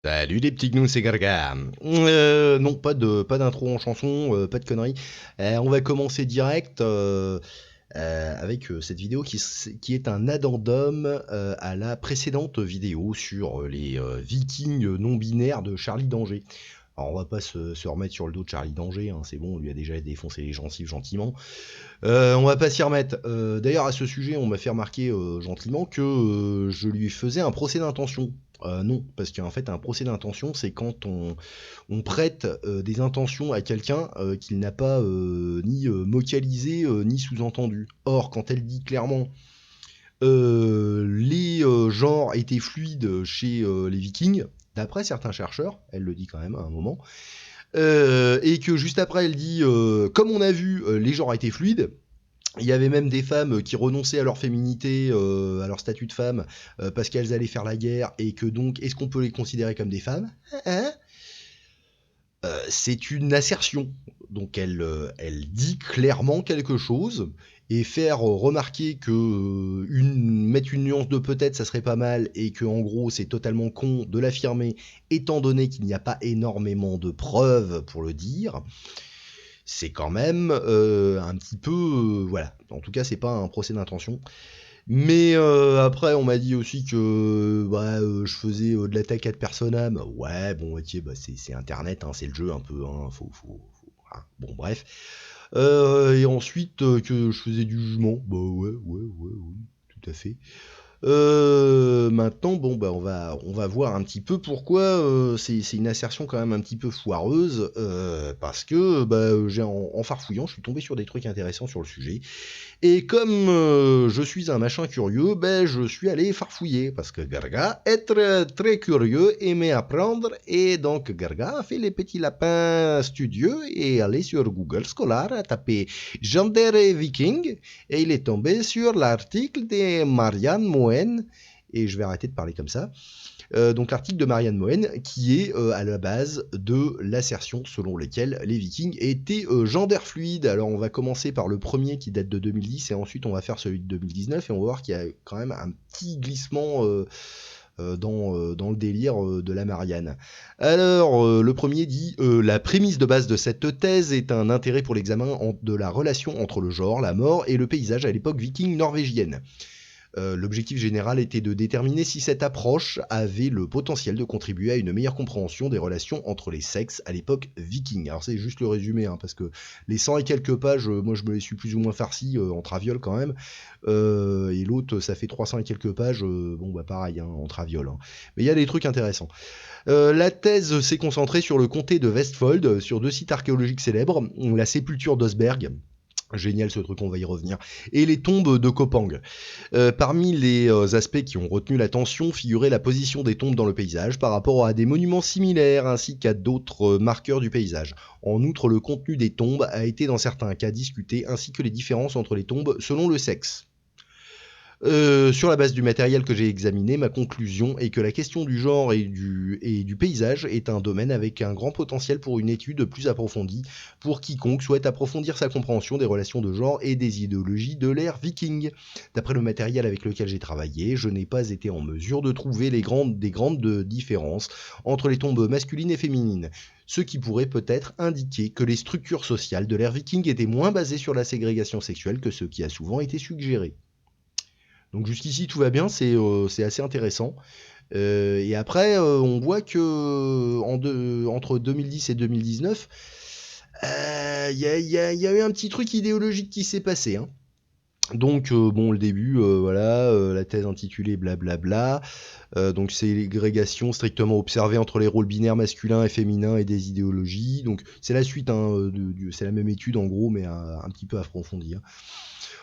Salut les petits gnous, c'est Garga. Non, pas d'intro en chanson, pas de conneries. On va commencer direct avec cette vidéo qui est un addendum à la précédente vidéo sur les vikings non binaires de Charlie Danger. Alors on va pas se remettre sur le dos de Charlie Danger, hein, c'est bon, on lui a déjà défoncé les gencives gentiment. On va pas s'y remettre. D'ailleurs, à ce sujet, on m'a fait remarquer gentiment que je lui faisais un procès d'intention. Non, parce qu'en fait, un procès d'intention, c'est quand on prête des intentions à quelqu'un qu'il n'a pas ni vocalisé ni sous-entendu. Or, quand elle dit clairement les genres étaient fluides chez les Vikings, d'après certains chercheurs, elle le dit quand même à un moment, et que juste après elle dit comme on a vu, les genres étaient fluides. Il y avait même des femmes qui renonçaient à leur féminité, à leur statut de femme, parce qu'elles allaient faire la guerre, et que donc, est-ce qu'on peut les considérer comme des femmes? Hein? C'est une assertion. Donc elle dit clairement quelque chose, et faire remarquer que mettre une nuance de peut-être, ça serait pas mal, et que en gros c'est totalement con de l'affirmer, étant donné qu'il n'y a pas énormément de preuves pour le dire. C'est quand même un petit peu... voilà. En tout cas, c'est pas un procès d'intention. Mais après, on m'a dit aussi que je faisais de l'attaque ad personam. Ouais, bon, ok, c'est Internet, hein, c'est le jeu un peu. Hein, hein. Bon, bref. Et ensuite, que je faisais du jugement. Bah ouais, tout à fait. Maintenant, bon, on va voir un petit peu pourquoi c'est une assertion quand même un petit peu foireuse, parce que en farfouillant, je suis tombé sur des trucs intéressants sur le sujet. Et comme je suis un machin curieux, je suis allé farfouiller, parce que Garga est très curieux, aimait apprendre, et donc Garga a fait les petits lapins studieux et allé sur Google Scholar, a tapé gender et viking, et il est tombé sur l'article de Marianne Moen, et je vais arrêter de parler comme ça. Donc l'article de Marianne Moen qui est à la base de l'assertion selon laquelle les Vikings étaient gender fluides. Alors on va commencer par le premier qui date de 2010 et ensuite on va faire celui de 2019 et on va voir qu'il y a quand même un petit glissement dans le délire de la Marianne. Alors, le premier dit la prémisse de base de cette thèse est un intérêt pour l'examen de la relation entre le genre, la mort et le paysage à l'époque viking norvégienne. L'objectif général était de déterminer si cette approche avait le potentiel de contribuer à une meilleure compréhension des relations entre les sexes à l'époque viking. Alors c'est juste le résumé, hein, parce que les 100 et quelques pages, moi je me les suis plus ou moins farci en traviole quand même, et l'autre ça fait 300 et quelques pages, pareil, hein, en traviole. Hein. Mais il y a des trucs intéressants. La thèse s'est concentrée sur le comté de Vestfold, sur 2 sites archéologiques célèbres, la sépulture d'Osberg, génial ce truc, on va y revenir. Et les tombes de Kopang. Parmi les aspects qui ont retenu l'attention figurait la position des tombes dans le paysage par rapport à des monuments similaires ainsi qu'à d'autres marqueurs du paysage. En outre, le contenu des tombes a été dans certains cas discuté ainsi que les différences entre les tombes selon le sexe. Sur la base du matériel que j'ai examiné, ma conclusion est que la question du genre et du paysage est un domaine avec un grand potentiel pour une étude plus approfondie pour quiconque souhaite approfondir sa compréhension des relations de genre et des idéologies de l'ère viking. D'après le matériel avec lequel j'ai travaillé, je n'ai pas été en mesure de trouver des grandes différences entre les tombes masculines et féminines, ce qui pourrait peut-être indiquer que les structures sociales de l'ère viking étaient moins basées sur la ségrégation sexuelle que ce qui a souvent été suggéré. Donc jusqu'ici tout va bien, c'est assez intéressant. Et après, on voit que entre 2010 et 2019, y a eu un petit truc idéologique qui s'est passé. Hein. Donc le début, la thèse intitulée blablabla. Donc ségrégation strictement observée entre les rôles binaires masculins et féminins et des idéologies. Donc c'est la suite, hein, c'est la même étude en gros, mais un petit peu approfondie. Hein.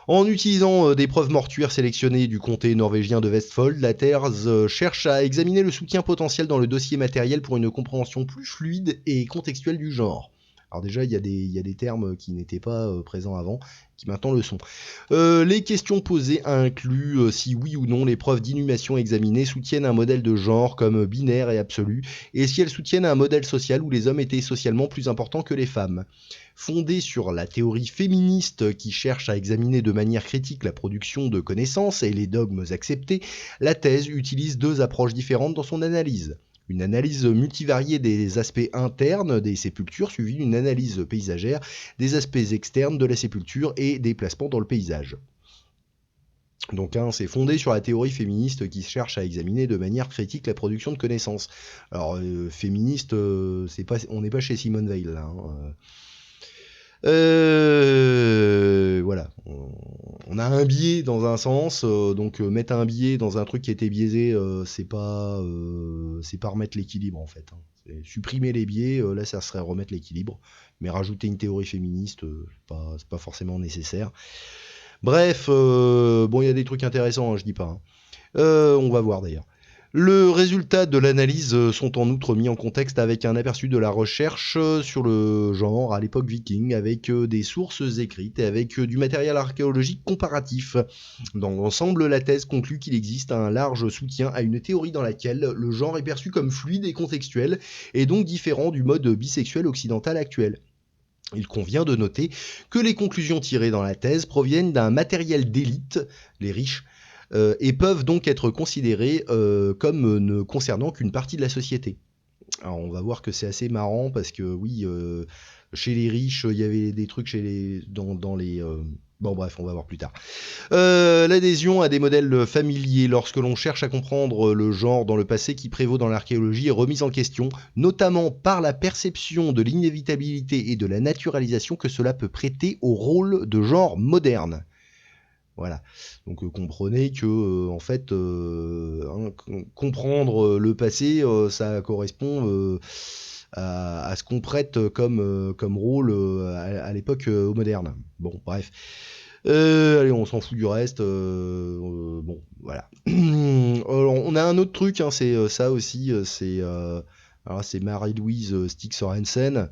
En utilisant des preuves mortuaires sélectionnées du comté norvégien de Vestfold, la thèse cherche à examiner le soutien potentiel dans le dossier matériel pour une compréhension plus fluide et contextuelle du genre. Alors déjà, il y a des termes qui n'étaient pas présents avant, qui maintenant le sont. Les questions posées incluent si oui ou non les preuves d'inhumation examinées soutiennent un modèle de genre comme binaire et absolu, et si elles soutiennent un modèle social où les hommes étaient socialement plus importants que les femmes. Fondée sur la théorie féministe qui cherche à examiner de manière critique la production de connaissances et les dogmes acceptés, la thèse utilise 2 approches différentes dans son analyse. Une analyse multivariée des aspects internes des sépultures, suivie d'une analyse paysagère des aspects externes de la sépulture et des placements dans le paysage. Donc c'est fondé sur la théorie féministe qui cherche à examiner de manière critique la production de connaissances. Alors féministe, on n'est pas chez Simone Veil là. Voilà, on a un biais dans un sens, donc mettre un biais dans un truc qui était biaisé, c'est pas remettre l'équilibre en fait. Supprimer les biais, là ça serait remettre l'équilibre, mais rajouter une théorie féministe, c'est pas forcément nécessaire. Bref, bon, il y a des trucs intéressants, je dis pas. On va voir d'ailleurs. Le résultat de l'analyse sont en outre mis en contexte avec un aperçu de la recherche sur le genre à l'époque viking, avec des sources écrites et avec du matériel archéologique comparatif. Dans l'ensemble, la thèse conclut qu'il existe un large soutien à une théorie dans laquelle le genre est perçu comme fluide et contextuel, et donc différent du mode bisexuel occidental actuel. Il convient de noter que les conclusions tirées dans la thèse proviennent d'un matériel d'élite, les riches, et peuvent donc être considérées comme ne concernant qu'une partie de la société. Alors on va voir que c'est assez marrant parce que oui, chez les riches, il y avait des trucs dans les... Bon bref, on va voir plus tard. L'adhésion à des modèles familiers lorsque l'on cherche à comprendre le genre dans le passé qui prévaut dans l'archéologie est remise en question, notamment par la perception de l'inévitabilité et de la naturalisation que cela peut prêter au rôle de genre moderne. Voilà. Donc comprenez que en fait, comprendre le passé, ça correspond à ce qu'on prête comme rôle à l'époque moderne. Bon, bref. Allez, on s'en fout du reste. Bon, voilà. Alors, on a un autre truc, c'est ça aussi. C'est Marie-Louise Stig-Sørensen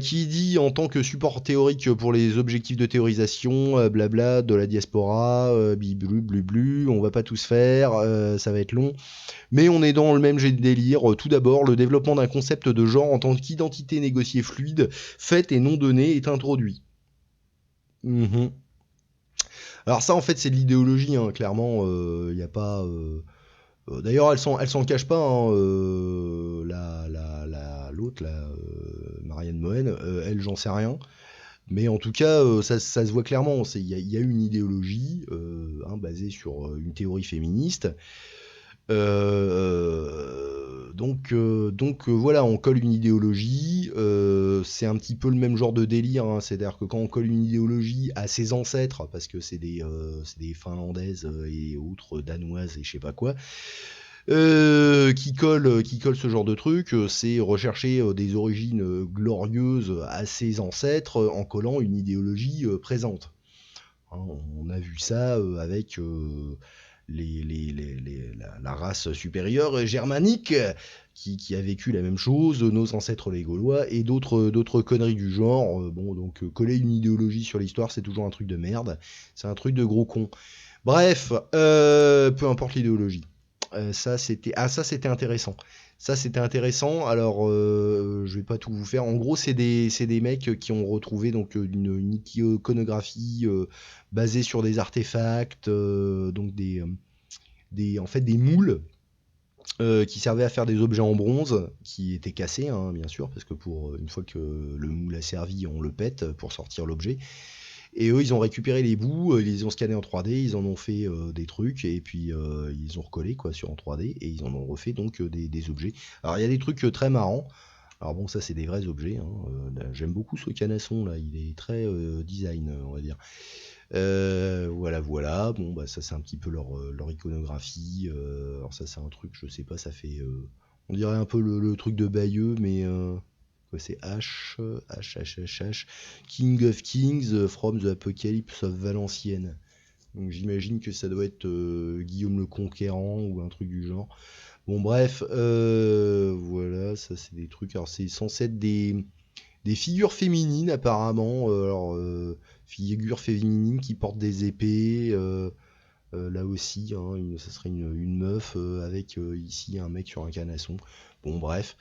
qui dit en tant que support théorique pour les objectifs de théorisation, blabla, de la diaspora, blu, on va pas tous faire, ça va être long. Mais on est dans le même jet de délire. Tout d'abord, le développement d'un concept de genre en tant qu'identité négociée fluide, faite et non donnée, est introduit. Mmh. Alors ça, en fait, c'est de l'idéologie, clairement. Il n'y a pas... D'ailleurs, elle s'en cache pas, l'autre, Marianne Mohen, elle, j'en sais rien. Mais en tout cas, ça se voit clairement. Il y a une idéologie basée sur une théorie féministe. Voilà, on colle une idéologie. C'est un petit peu le même genre de délire. C'est-à-dire que quand on colle une idéologie à ses ancêtres, parce que c'est des Finlandaises et autres Danoises et je sais pas quoi, qui colle ce genre de truc, c'est rechercher des origines glorieuses à ses ancêtres en collant une idéologie présente. On a vu ça avec la race supérieure germanique qui a vécu la même chose, nos ancêtres les Gaulois et d'autres conneries du genre. Donc coller une idéologie sur l'histoire, c'est toujours un truc de merde, c'est un truc de gros con. Bref, peu importe l'idéologie. Ça c'était intéressant. Ça c'était intéressant. Alors je vais pas tout vous faire. En gros, c'est des mecs qui ont retrouvé donc une iconographie basée sur des artefacts, donc en fait des moules qui servaient à faire des objets en bronze qui étaient cassés, bien sûr, parce que pour une fois que le moule a servi, on le pète pour sortir l'objet. Et eux, ils ont récupéré les bouts, ils les ont scannés en 3D, ils en ont fait des trucs, et puis ils ont recollé quoi sur en 3D, et ils en ont refait donc des objets. Alors il y a des trucs très marrants. Alors bon, ça c'est des vrais objets. J'aime beaucoup ce canasson là, il est très design, on va dire. Voilà. Bon, bah ça c'est un petit peu leur iconographie. Alors ça c'est un truc, je sais pas, ça fait, on dirait un peu le truc de Bayeux, mais quoi, c'est H, King of Kings from the Apocalypse of Valenciennes. Donc j'imagine que ça doit être Guillaume le Conquérant ou un truc du genre. Bon bref, voilà, ça c'est des trucs. Alors c'est censé être des figures féminines apparemment. Figures féminines qui portent des épées. Là aussi, ça serait une meuf avec ici un mec sur un canasson. Bon bref.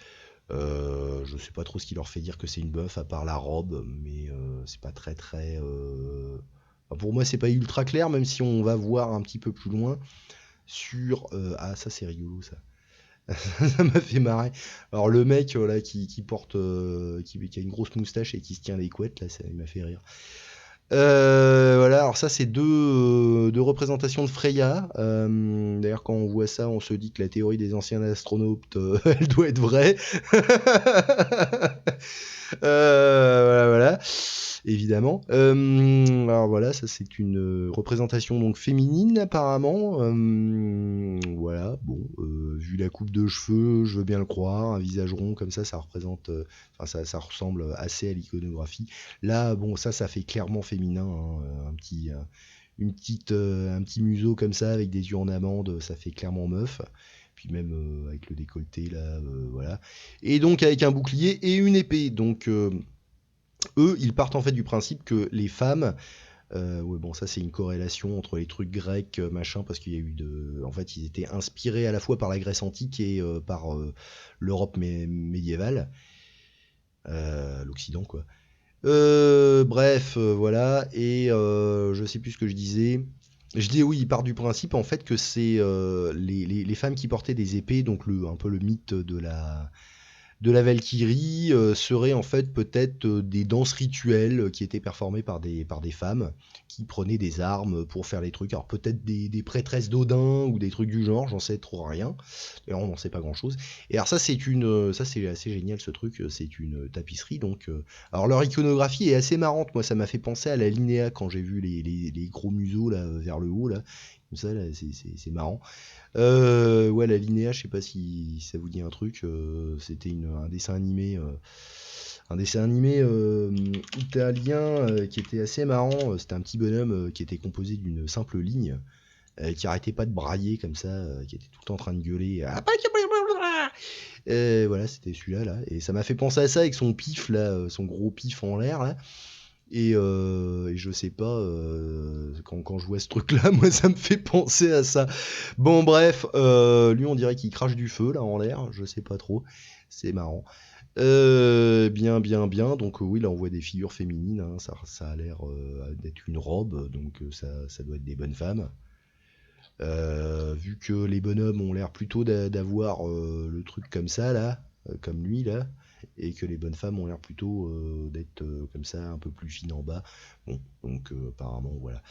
Je sais pas trop ce qui leur fait dire que c'est une meuf à part la robe, mais c'est pas très très. Enfin, pour moi, c'est pas ultra clair, même si on va voir un petit peu plus loin sur. Ah, ça c'est rigolo ça. Ça m'a fait marrer. Alors le mec là qui porte, qui a une grosse moustache et qui se tient les couettes, là, ça il m'a fait rire. Voilà, alors ça c'est deux représentations de Freya. D'ailleurs quand on voit ça, on se dit que la théorie des anciens astronautes, elle doit être vraie. Voilà, voilà, évidemment. Alors voilà, ça c'est une représentation donc féminine apparemment. Voilà, bon, vu la coupe de cheveux, je veux bien le croire, un visage rond comme ça représente, enfin ça ressemble assez à l'iconographie. Là, bon, ça fait clairement féminin, hein, un petit museau comme ça avec des yeux en amande, ça fait clairement meuf. Puis même avec le décolleté là, voilà. Et donc avec un bouclier et une épée. Donc eux, ils partent en fait du principe que les femmes, ouais, bon, ça c'est une corrélation entre les trucs grecs, machin, parce qu'il y a eu en fait, ils étaient inspirés à la fois par la Grèce antique et par l'Europe médiévale, l'Occident quoi. Bref, voilà, et je sais plus ce que je disais. Je dis oui, il part du principe en fait que c'est les femmes qui portaient des épées, donc un peu le mythe de la Valkyrie, seraient en fait peut-être des danses rituelles qui étaient performées par des femmes qui prenaient des armes pour faire les trucs. Alors peut-être des prêtresses d'Odin ou des trucs du genre, j'en sais trop rien. D'ailleurs on n'en sait pas grand-chose. Et alors ça c'est assez génial ce truc, c'est une tapisserie donc. Alors leur iconographie est assez marrante, moi ça m'a fait penser à la Linéa quand j'ai vu les gros museaux là vers le haut là. Comme ça, là, c'est marrant. Ouais, la Linéa, je sais pas si ça vous dit un truc. C'était un dessin animé italien qui était assez marrant. C'était un petit bonhomme qui était composé d'une simple ligne, qui arrêtait pas de brailler comme ça, qui était tout le temps en train de gueuler. Voilà, c'était celui-là là. Et ça m'a fait penser à ça avec son pif là, son gros pif en l'air là. Et je sais pas, quand je vois ce truc-là, moi ça me fait penser à ça. Bon bref, lui on dirait qu'il crache du feu là en l'air, je sais pas trop, c'est marrant. Bien, bien, bien, donc oui là on voit des figures féminines, hein, ça a l'air d'être une robe, donc ça doit être des bonnes femmes. Vu que les bonhommes ont l'air plutôt d'avoir le truc comme ça là, comme lui là, et que les bonnes femmes ont l'air plutôt d'être comme ça, un peu plus fines en bas. Bon, donc apparemment voilà.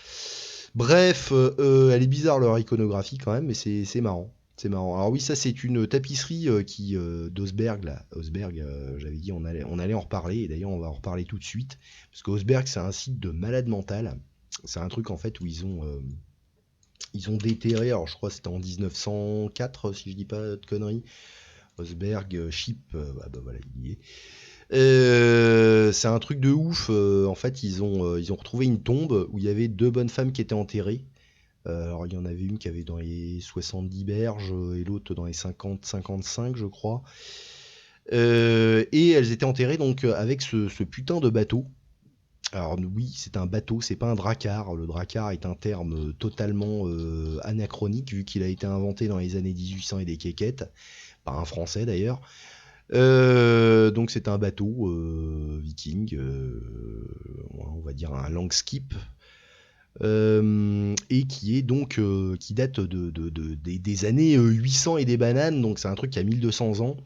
Bref, elle est bizarre leur iconographie quand même, mais c'est marrant. C'est marrant. Alors oui, ça c'est une tapisserie d'Osberg là. Osberg, j'avais dit on allait en reparler, et d'ailleurs on va en reparler tout de suite, parce qu'Osberg c'est un site de malade mental. C'est un truc en fait où ils ont déterré, alors je crois que c'était en 1904, si je dis pas de conneries. Osberg, Chip, bah voilà, il y est. C'est un truc de ouf. En fait, ils ont retrouvé une tombe où il y avait deux bonnes femmes qui étaient enterrées. Alors, il y en avait une qui avait dans les 70 berges et l'autre dans les 50-55, je crois. Et elles étaient enterrées donc avec ce putain de bateau. Alors oui, c'est un bateau, c'est pas un dracar. Le dracar est un terme totalement anachronique vu qu'il a été inventé dans les années 1800 et des quéquettes, par un Français d'ailleurs. Donc c'est un bateau viking, on va dire un langskip, et qui est donc qui date des années 800 et des bananes, donc c'est un truc qui a 1200 ans,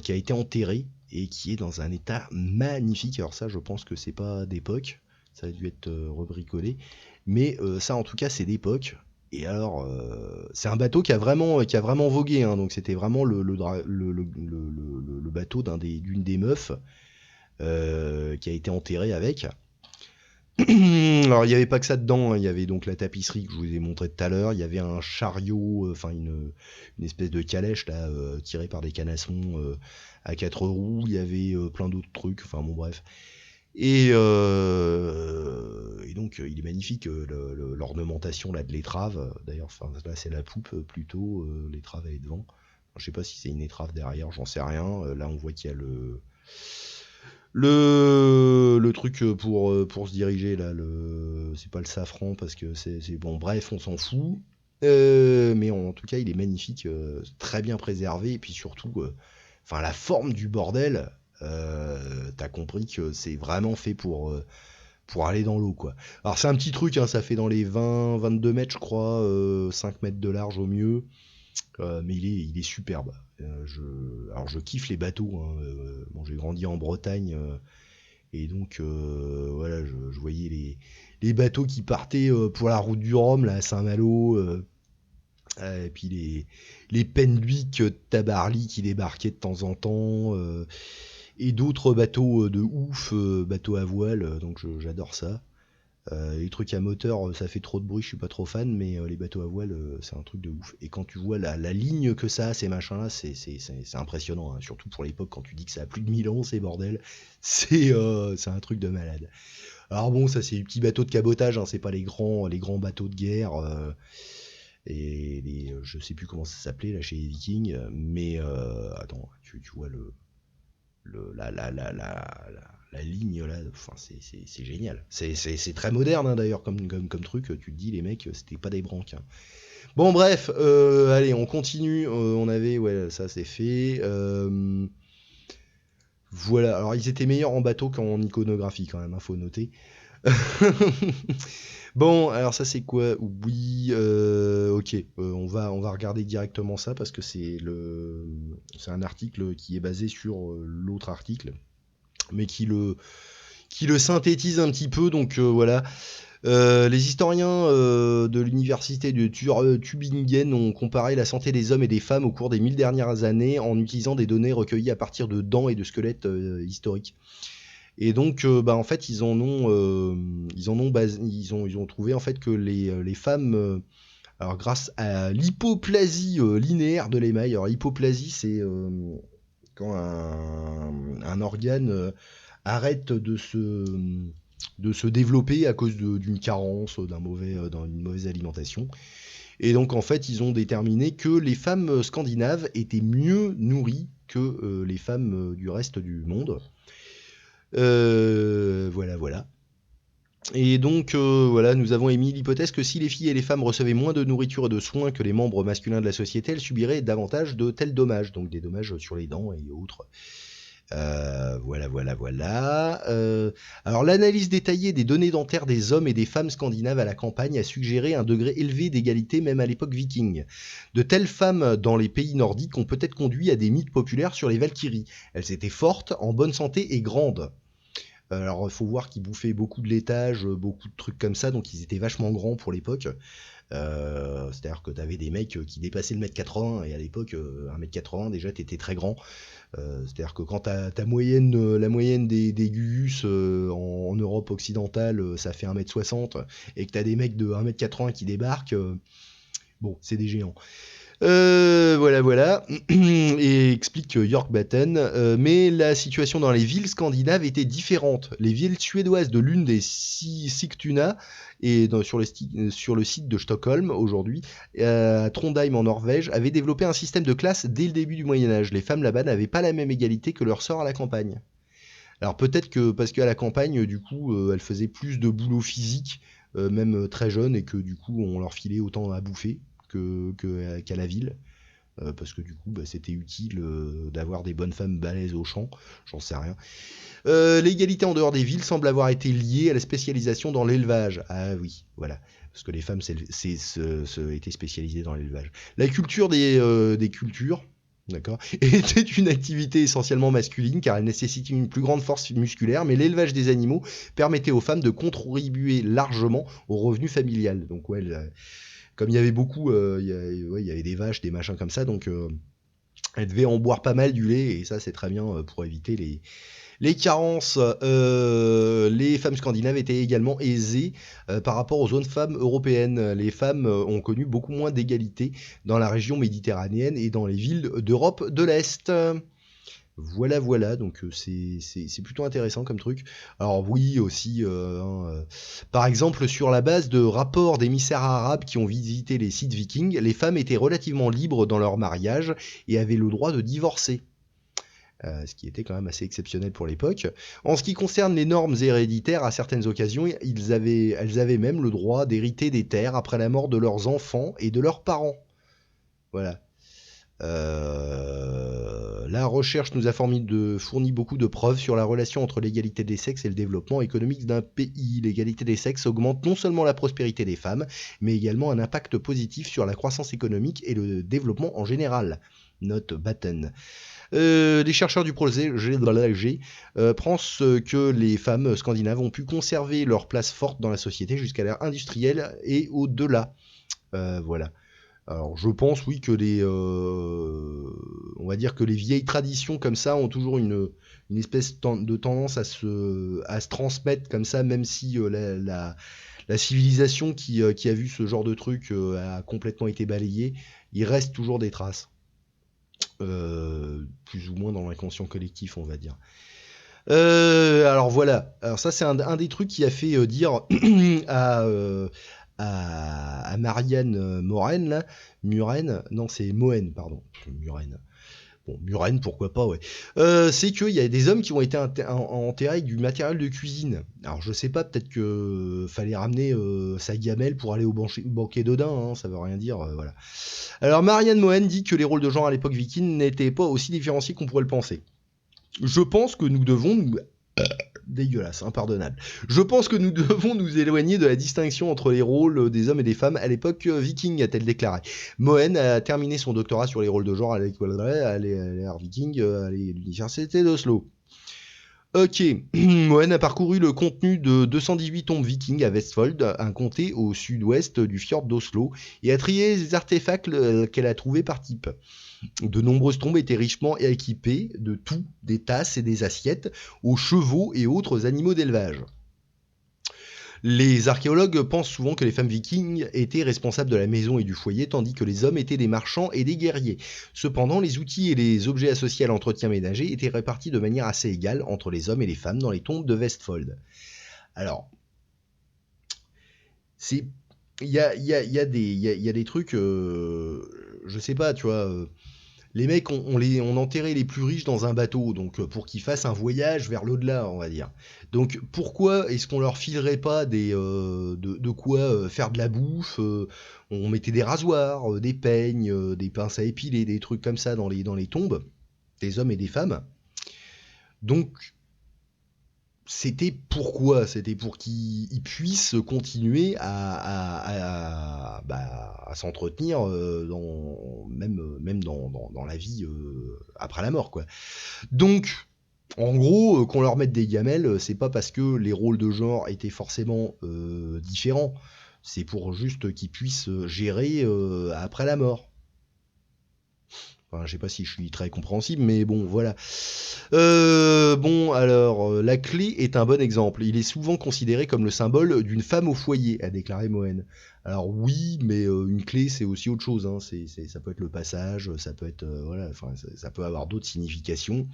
qui a été enterré et qui est dans un état magnifique. Alors ça, je pense que c'est pas d'époque, ça a dû être rebricolé, mais ça en tout cas c'est d'époque. Et alors, c'est un bateau qui a vraiment vogué, hein, donc c'était vraiment le bateau d'une des meufs qui a été enterré avec. Alors il n'y avait pas que ça dedans, hein. Il y avait donc la tapisserie que je vous ai montré tout à l'heure, il y avait un chariot, enfin une espèce de calèche là, tirée par des canassons à quatre roues, il y avait plein d'autres trucs, enfin bon bref. Et donc il est magnifique, l'ornementation là de l'étrave, d'ailleurs, enfin là c'est la poupe plutôt, l'étrave elle est devant. Je sais pas si c'est une étrave derrière, j'en sais rien. Là on voit qu'il y a le truc pour se diriger là, c'est pas le safran parce que c'est bon, bref, on s'en fout. Mais en tout cas, il est magnifique, très bien préservé, et puis surtout, enfin la forme du bordel, t'as compris que c'est vraiment fait pour aller dans l'eau quoi. Alors c'est un petit truc, hein, ça fait dans les 20-22 mètres je crois, 5 mètres de large au mieux. Mais il est superbe. Alors je kiffe les bateaux, hein. Bon, j'ai grandi en Bretagne, et donc voilà, je voyais les bateaux qui partaient pour la route du Rhum, là, à Saint-Malo, et puis les Penduic Tabarly qui débarquaient de temps en temps, et d'autres bateaux de ouf, bateaux à voile, donc j'adore ça. Les trucs à moteur, ça fait trop de bruit, je suis pas trop fan, mais les bateaux à voile, c'est un truc de ouf. Et quand tu vois la ligne que ça a, ces machins-là, c'est impressionnant, hein. Surtout pour l'époque, quand tu dis que ça a plus de 1000 ans, ces bordels, c'est un truc de malade. Alors bon, ça c'est les petits bateaux de cabotage, hein, c'est pas les grands bateaux de guerre, et je sais plus comment ça s'appelait là chez les Vikings, mais attends, tu vois la ligne là, enfin c'est génial. C'est très moderne, hein, d'ailleurs comme truc. Tu te dis les mecs, c'était pas des branques, hein. Bon bref, allez on continue. On avait, ouais, ça c'est fait. Voilà, alors ils étaient meilleurs en bateau qu'en iconographie quand même, hein, faut noter. Bon, alors ça c'est quoi? Oui, ok, on va regarder directement ça parce que c'est un article qui est basé sur l'autre article, mais qui le synthétise un petit peu, donc voilà. Les historiens de l'université de Tübingen ont comparé la santé des hommes et des femmes au cours des 1000 dernières années en utilisant des données recueillies à partir de dents et de squelettes historiques. Et donc, en fait, ils ont trouvé en fait que les femmes, alors grâce à l'hypoplasie linéaire de l'émail. Alors l'hypoplasie, c'est quand un organe arrête de se développer à cause d'une carence, d'une mauvaise alimentation. Et donc en fait, ils ont déterminé que les femmes scandinaves étaient mieux nourries que les femmes du reste du monde. Voilà, voilà. Et donc, voilà, nous avons émis l'hypothèse que si les filles et les femmes recevaient moins de nourriture et de soins que les membres masculins de la société, elles subiraient davantage de tels dommages, donc des dommages sur les dents et autres. Voilà, voilà, voilà. Alors, l'analyse détaillée des données dentaires des hommes et des femmes scandinaves à la campagne a suggéré un degré élevé d'égalité même à l'époque viking. De telles femmes dans les pays nordiques ont peut-être conduit à des mythes populaires sur les Valkyries. Elles étaient fortes, en bonne santé et grandes. Alors, il faut voir qu'ils bouffaient beaucoup de laitage, beaucoup de trucs comme ça, donc ils étaient vachement grands pour l'époque. C'est-à-dire que t'avais des mecs qui dépassaient le mètre 80, et à l'époque, 1m80, déjà, t'étais très grand. C'est-à-dire que quand ta moyenne, la moyenne des Gugus en Europe occidentale, ça fait 1m60, et que t'as des mecs de 1m80 qui débarquent, bon, c'est des géants. Voilà, voilà. Et explique York Batten. Mais la situation dans les villes scandinaves était différente. Les villes suédoises de l'une des Sigtuna et sur le site de Stockholm aujourd'hui, à Trondheim en Norvège, avaient développé un système de classe dès le début du Moyen-Âge. Les femmes là-bas n'avaient pas la même égalité que leurs sœurs à la campagne. Alors peut-être que parce qu'à la campagne, du coup, elles faisaient plus de boulot physique, même très jeunes, et que du coup, on leur filait autant à bouffer qu'à la ville. Parce que du coup, c'était utile d'avoir des bonnes femmes balèzes au champ, j'en sais rien. L'égalité en dehors des villes semble avoir été liée à la spécialisation dans l'élevage. Ah oui, voilà. Parce que les femmes étaient spécialisées dans l'élevage. La culture des cultures, d'accord, était une activité essentiellement masculine car elle nécessitait une plus grande force musculaire, mais l'élevage des animaux permettait aux femmes de contribuer largement au revenu familial. Donc ouais, comme il y avait beaucoup, il y avait des vaches, des machins comme ça, donc elles devaient en boire pas mal du lait, et ça c'est très bien pour éviter les carences. Les femmes scandinaves étaient également aisées par rapport aux autres femmes européennes. Les femmes ont connu beaucoup moins d'égalité dans la région méditerranéenne et dans les villes d'Europe de l'Est. Voilà, voilà, donc c'est plutôt intéressant comme truc. Alors oui, aussi, par exemple, sur la base de rapports d'émissaires arabes qui ont visité les sites vikings, les femmes étaient relativement libres dans leur mariage et avaient le droit de divorcer. Ce qui était quand même assez exceptionnel pour l'époque. En ce qui concerne les normes héréditaires, à certaines occasions, elles avaient même le droit d'hériter des terres après la mort de leurs enfants et de leurs parents. Voilà. La recherche nous a fourni beaucoup de preuves sur la relation entre l'égalité des sexes et le développement économique d'un pays. L'égalité des sexes augmente non seulement la prospérité des femmes, mais également un impact positif sur la croissance économique et le développement en général. Note Batten. Les chercheurs du projet pensent que les femmes scandinaves ont pu conserver leur place forte dans la société jusqu'à l'ère industrielle et au-delà. Voilà. Alors je pense oui que on va dire que les vieilles traditions comme ça ont toujours une espèce de tendance à se transmettre comme ça, même si la civilisation qui a vu ce genre de truc a complètement été balayée, il reste toujours des traces. Plus ou moins dans l'inconscient collectif, on va dire. Alors voilà, alors ça c'est un des trucs qui a fait dire à Marianne Moren, là, Muren, non c'est Mohen, pardon, Muren. Bon, Muren, pourquoi pas, ouais. C'est qu'il y a des hommes qui ont été enterrés avec du matériel de cuisine. Alors je sais pas, peut-être que fallait ramener sa gamelle pour aller au banquet d'Odin, hein, ça veut rien dire, voilà. Alors Marianne Mohen dit que les rôles de genre à l'époque viking n'étaient pas aussi différenciés qu'on pourrait le penser. Je pense que nous devons nous... Dégueulasse, impardonnable. Je pense que nous devons nous éloigner de la distinction entre les rôles des hommes et des femmes à l'époque viking, a-t-elle déclaré. Mohen a terminé son doctorat sur les rôles de genre à l'ère viking à l'université d'Oslo. Ok, Mohen a parcouru le contenu de 218 tombes vikings à Vestfold, un comté au sud-ouest du fjord d'Oslo, et a trié les artefacts qu'elle a trouvés par type. De nombreuses tombes étaient richement équipées de tout, des tasses et des assiettes, aux chevaux et autres animaux d'élevage. Les archéologues pensent souvent que les femmes vikings étaient responsables de la maison et du foyer, tandis que les hommes étaient des marchands et des guerriers. Cependant, les outils et les objets associés à l'entretien ménager étaient répartis de manière assez égale entre les hommes et les femmes dans les tombes de Vestfold. Alors, il y a des trucs, je sais pas, tu vois... les mecs, on enterrait les plus riches dans un bateau, donc pour qu'ils fassent un voyage vers l'au-delà, on va dire. Donc pourquoi est-ce qu'on leur filerait pas de quoi faire de la bouffe on mettait des rasoirs, des peignes, des pinces à épiler, des trucs comme ça dans les tombes, des hommes et des femmes. Donc c'était pourquoi? C'était pour qu'ils puissent continuer à s'entretenir même dans la vie après la mort, quoi. Donc, en gros, qu'on leur mette des gamelles, c'est pas parce que les rôles de genre étaient forcément différents. C'est pour juste qu'ils puissent gérer après la mort. Enfin, je sais pas si je suis très compréhensible, mais bon, voilà. Bon, alors, la clé est un bon exemple. Il est souvent considéré comme le symbole d'une femme au foyer, a déclaré Mohen. Alors oui, mais une clé, c'est aussi autre chose. Hein. Ça peut être le passage, ça peut être, voilà, enfin, ça peut avoir d'autres significations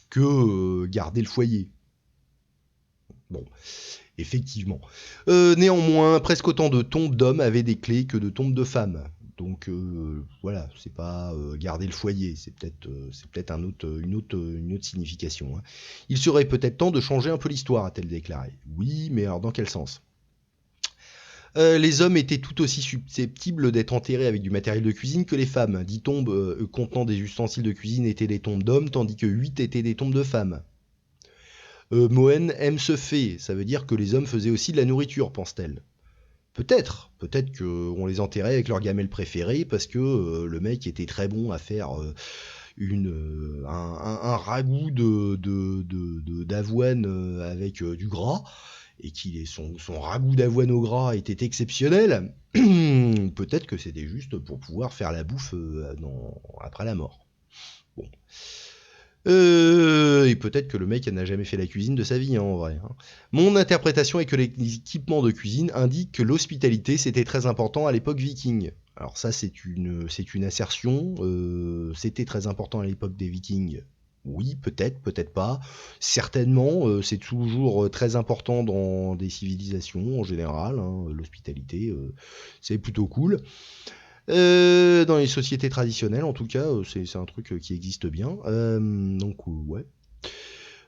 que garder le foyer. Bon, effectivement. Néanmoins, presque autant de tombes d'hommes avaient des clés que de tombes de femmes. Donc voilà, c'est pas garder le foyer, c'est peut-être une autre signification. Hein. Il serait peut-être temps de changer un peu l'histoire, a-t-elle déclaré. Oui, mais alors dans quel sens? Les hommes étaient tout aussi susceptibles d'être enterrés avec du matériel de cuisine que les femmes. 10 tombes contenant des ustensiles de cuisine étaient des tombes d'hommes, tandis que 8 étaient des tombes de femmes. Mohen aime ce fait, ça veut dire que les hommes faisaient aussi de la nourriture, pense-t-elle. Peut-être qu'on les enterrait avec leur gamelle préférée parce que le mec était très bon à faire un ragoût d'avoine avec du gras et son ragoût d'avoine au gras était exceptionnel. Peut-être que c'était juste pour pouvoir faire la bouffe après la mort. Bon. Et peut-être que le mec n'a jamais fait la cuisine de sa vie, hein, en vrai. Hein. Mon interprétation est que les équipements de cuisine indiquent que l'hospitalité c'était très important à l'époque viking. Alors ça c'est une assertion. C'était très important à l'époque des Vikings. Oui, peut-être, peut-être pas. Certainement, c'est toujours très important dans des civilisations en général. Hein, l'hospitalité, c'est plutôt cool. Dans les sociétés traditionnelles, en tout cas, c'est un truc qui existe bien. Donc, ouais.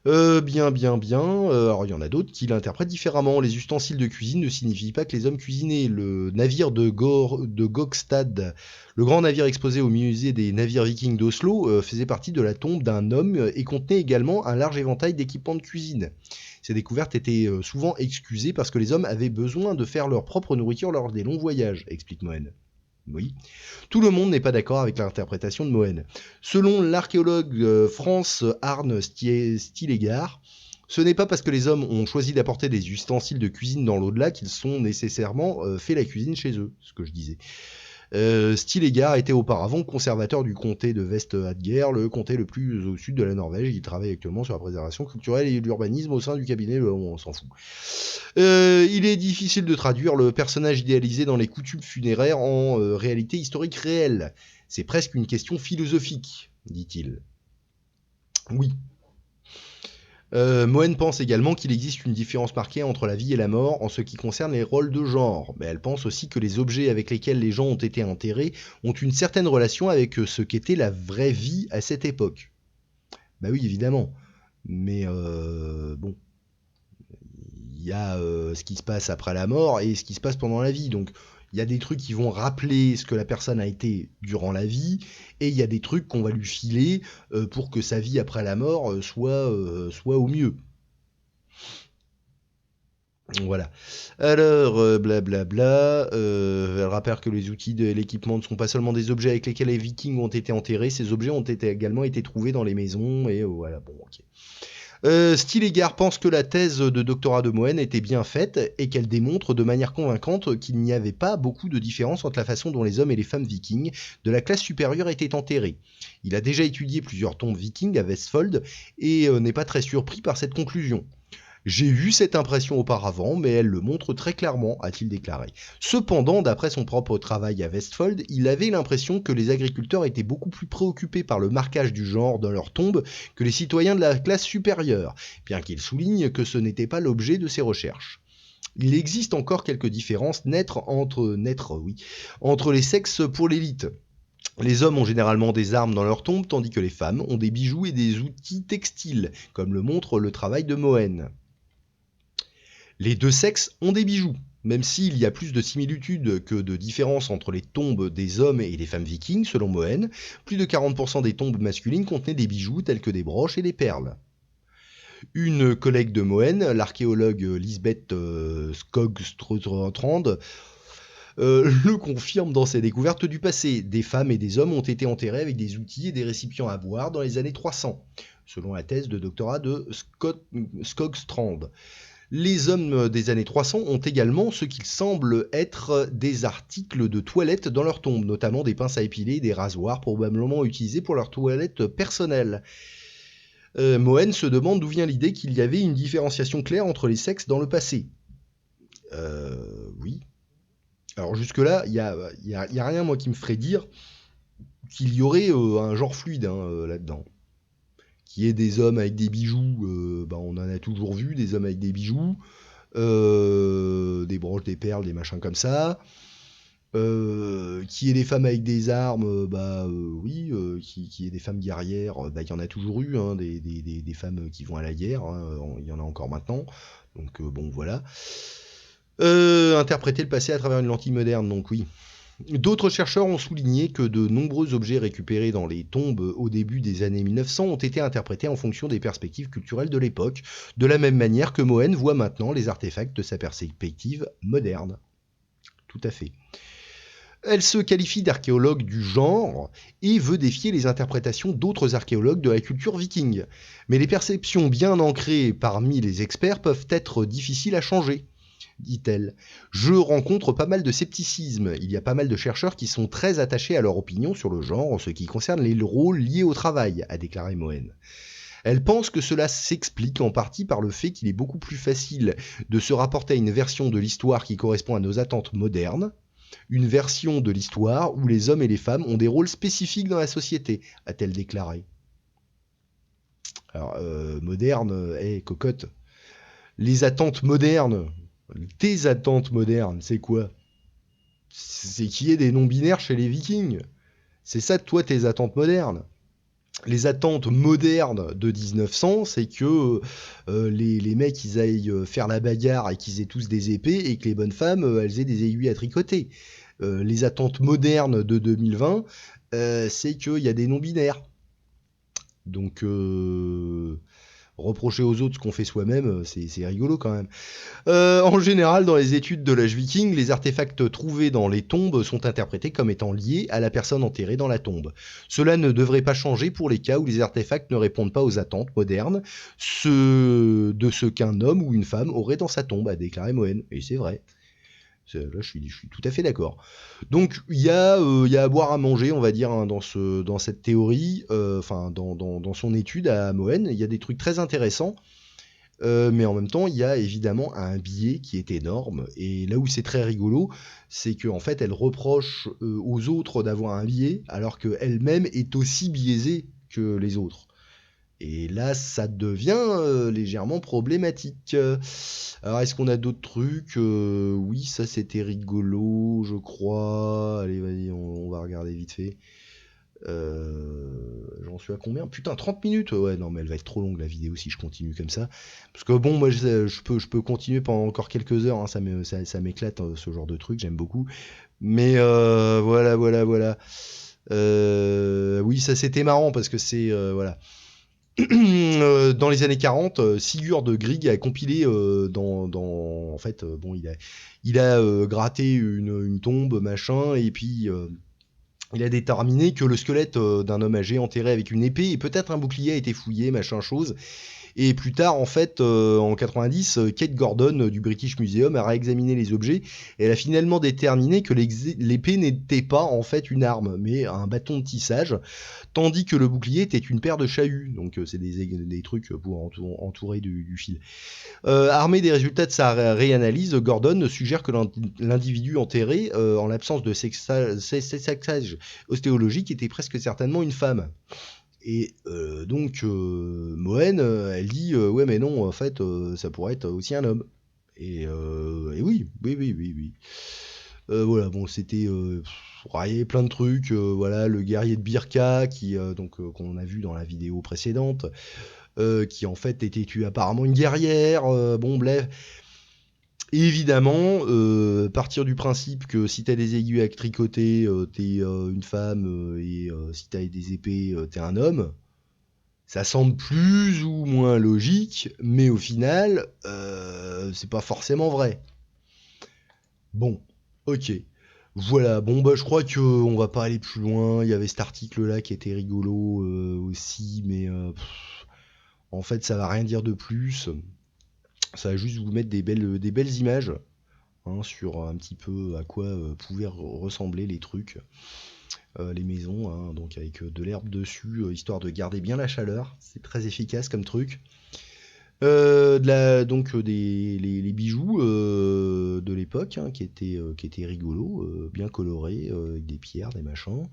Bien. Alors, il y en a d'autres qui l'interprètent différemment. Les ustensiles de cuisine ne signifient pas que les hommes cuisinaient. Le navire de Gokstad, le grand navire exposé au musée des navires vikings d'Oslo, faisait partie de la tombe d'un homme et contenait également un large éventail d'équipements de cuisine. Ces découvertes étaient souvent excusées parce que les hommes avaient besoin de faire leur propre nourriture lors des longs voyages, explique Moen. Oui. Tout le monde n'est pas d'accord avec l'interprétation de Moen. Selon l'archéologue France Arne Stilegard, ce n'est pas parce que les hommes ont choisi d'apporter des ustensiles de cuisine dans l'au-delà qu'ils sont nécessairement fait la cuisine chez eux, ce que je disais. Stilegard était auparavant conservateur du comté de Vest-Agder, le comté le plus au sud de la Norvège. Il travaille actuellement sur la préservation culturelle et l'urbanisme au sein du cabinet, on s'en fout. Il est difficile de traduire le personnage idéalisé dans les coutumes funéraires en réalité historique réelle. C'est presque une question philosophique, dit-il. Oui. Moen pense également qu'il existe une différence marquée entre la vie et la mort en ce qui concerne les rôles de genre, mais elle pense aussi que les objets avec lesquels les gens ont été enterrés ont une certaine relation avec ce qu'était la vraie vie à cette époque. Bah oui, évidemment. Mais bon, il y a ce qui se passe après la mort et ce qui se passe pendant la vie. Donc il y a des trucs qui vont rappeler ce que la personne a été durant la vie, et il y a des trucs qu'on va lui filer pour que sa vie après la mort soit au mieux. Voilà. Alors, blablabla. Elle rappelle que les outils de l'équipement ne sont pas seulement des objets avec lesquels les Vikings ont été enterrés. Ces objets ont également été trouvés dans les maisons. Et voilà, bon, ok. Stilegard pense que la thèse de doctorat de Moen était bien faite et qu'elle démontre de manière convaincante qu'il n'y avait pas beaucoup de différence entre la façon dont les hommes et les femmes vikings de la classe supérieure étaient enterrés. Il a déjà étudié plusieurs tombes vikings à Vestfold et n'est pas très surpris par cette conclusion. J'ai eu cette impression auparavant, mais elle le montre très clairement, a-t-il déclaré. Cependant, d'après son propre travail à Vestfold, il avait l'impression que les agriculteurs étaient beaucoup plus préoccupés par le marquage du genre dans leurs tombes que les citoyens de la classe supérieure, bien qu'il souligne que ce n'était pas l'objet de ses recherches. Il existe encore quelques différences nettes entre les sexes pour l'élite. Les hommes ont généralement des armes dans leurs tombes, tandis que les femmes ont des bijoux et des outils textiles, comme le montre le travail de Moen. Les deux sexes ont des bijoux, même s'il y a plus de similitudes que de différences entre les tombes des hommes et des femmes vikings, selon Moen. Plus de 40% des tombes masculines contenaient des bijoux tels que des broches et des perles. Une collègue de Moen, l'archéologue Lisbeth Skogstrand, le confirme dans ses découvertes du passé. Des femmes et des hommes ont été enterrés avec des outils et des récipients à boire dans les années 300, selon la thèse de doctorat de Skogstrand. Les hommes des années 300 ont également ce qu'il semble être des articles de toilette dans leur tombe, notamment des pinces à épiler et des rasoirs probablement utilisés pour leur toilette personnelle. Moen se demande d'où vient l'idée qu'il y avait une différenciation claire entre les sexes dans le passé. Oui. Alors jusque-là, il y a rien moi qui me ferait dire qu'il y aurait un genre fluide là-dedans. Qu'il y ait des hommes avec des bijoux, on en a toujours vu, des hommes avec des bijoux, des broches, des perles, des machins comme ça. Qu'il y ait des femmes avec des armes, oui. Qu'il y ait des femmes guerrières, il y en a toujours eu, des femmes qui vont à la guerre, il y en a encore maintenant. Donc bon, voilà. Interpréter le passé à travers une lentille moderne, donc oui. D'autres chercheurs ont souligné que de nombreux objets récupérés dans les tombes au début des années 1900 ont été interprétés en fonction des perspectives culturelles de l'époque, de la même manière que Moen voit maintenant les artefacts de sa perspective moderne. Tout à fait. Elle se qualifie d'archéologue du genre et veut défier les interprétations d'autres archéologues de la culture viking. Mais les perceptions bien ancrées parmi les experts peuvent être difficiles à changer, dit-elle. Je rencontre pas mal de scepticisme. Il y a pas mal de chercheurs qui sont très attachés à leur opinion sur le genre en ce qui concerne les rôles liés au travail, a déclaré Moen. Elle pense que cela s'explique en partie par le fait qu'il est beaucoup plus facile de se rapporter à une version de l'histoire qui correspond à nos attentes modernes, une version de l'histoire où les hommes et les femmes ont des rôles spécifiques dans la société, a-t-elle déclaré. Alors, moderne, cocotte. Les attentes modernes, tes attentes modernes, c'est quoi? C'est qu'il y ait des non-binaires chez les Vikings. C'est ça, toi, tes attentes modernes. les attentes modernes de 1900, c'est que les mecs, ils aillent faire la bagarre et qu'ils aient tous des épées et que les bonnes femmes, elles aient des aiguilles à tricoter. Les attentes modernes de 2020, c'est qu'il y a des non-binaires. Donc, reprocher aux autres ce qu'on fait soi-même, c'est rigolo quand même. En général, dans les études de l'âge viking, les artefacts trouvés dans les tombes sont interprétés comme étant liés à la personne enterrée dans la tombe. Cela ne devrait pas changer pour les cas où les artefacts ne répondent pas aux attentes modernes de ce qu'un homme ou une femme aurait dans sa tombe, a déclaré Moen. Et c'est vrai. Là, je suis tout à fait d'accord. Donc, il y a à boire, à manger, on va dire, hein, dans cette théorie, enfin, dans son étude à Moen. Il y a des trucs très intéressants. Mais en même temps, il y a évidemment un biais qui est énorme. Et là où c'est très rigolo, c'est qu'en fait, elle reproche aux autres d'avoir un biais, alors qu'elle-même est aussi biaisée que les autres. Et là, ça devient légèrement problématique. Alors, est-ce qu'on a d'autres trucs Oui, ça c'était rigolo, je crois. Allez, vas-y, on va regarder vite fait. J'en suis à combien? Putain, 30 minutes? Ouais, non, mais elle va être trop longue la vidéo si je continue comme ça. Parce que bon, moi je peux continuer pendant encore quelques heures, hein, ça m'éclate ce genre de truc, j'aime beaucoup. Mais voilà. Oui, ça c'était marrant parce que c'est. Voilà. Dans les années 40, Sigurd Grieg a compilé en fait, bon, il a gratté une tombe, machin, et puis il a déterminé que le squelette d'un homme âgé enterré avec une épée et peut-être un bouclier a été fouillé, machin chose. Et plus tard, en fait, en 90, Kate Gordon du British Museum a réexaminé les objets et elle a finalement déterminé que l'épée n'était pas en fait une arme, mais un bâton de tissage, tandis que le bouclier était une paire de chahuts. Donc c'est des trucs pour entourer du fil. Armé des résultats de sa réanalyse, Gordon suggère que l'individu enterré, en l'absence de sexage ostéologique, était presque certainement une femme. Et donc Moen, elle dit ouais mais non, en fait, ça pourrait être aussi un homme. Et oui. Voilà, bon, c'était. Il y avait plein de trucs. Voilà, le guerrier de Birka, qu'on a vu dans la vidéo précédente, qui en fait était tué apparemment une guerrière. Bon, bref. Et évidemment, partir du principe que si t'as des aiguilles à tricoter, t'es une femme, et si t'as des épées, t'es un homme. Ça semble plus ou moins logique, mais au final, c'est pas forcément vrai. Bon, ok. Voilà, bon bah je crois que on va pas aller plus loin. Il y avait cet article là qui était rigolo aussi, mais en fait ça va rien dire de plus. Ça va juste vous mettre des belles images, hein, sur un petit peu à quoi pouvaient ressembler les trucs, les maisons, hein, donc avec de l'herbe dessus, histoire de garder bien la chaleur. C'est très efficace comme truc. Donc les bijoux de l'époque, hein, qui étaient rigolos, bien colorés, avec des pierres, des machins.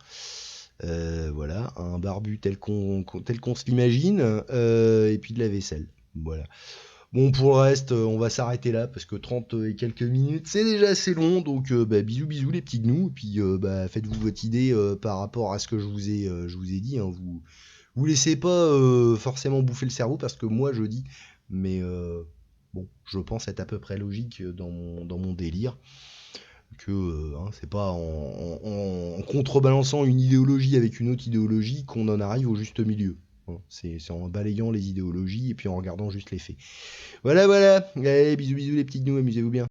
Voilà, un barbu tel qu'on se l'imagine, et puis de la vaisselle. Voilà. Bon, pour le reste, on va s'arrêter là parce que 30 et quelques minutes, c'est déjà assez long. Donc, bisous les petits gnous. Et puis, faites-vous votre idée par rapport à ce que je vous ai dit, hein. Vous laissez pas forcément bouffer le cerveau parce que moi je dis, mais bon, je pense être à peu près logique dans mon délire, que hein, c'est pas en contrebalançant une idéologie avec une autre idéologie qu'on en arrive au juste milieu, hein. C'est en balayant les idéologies et puis en regardant juste les faits. Voilà. Allez, bisous les petits gnous, amusez-vous bien.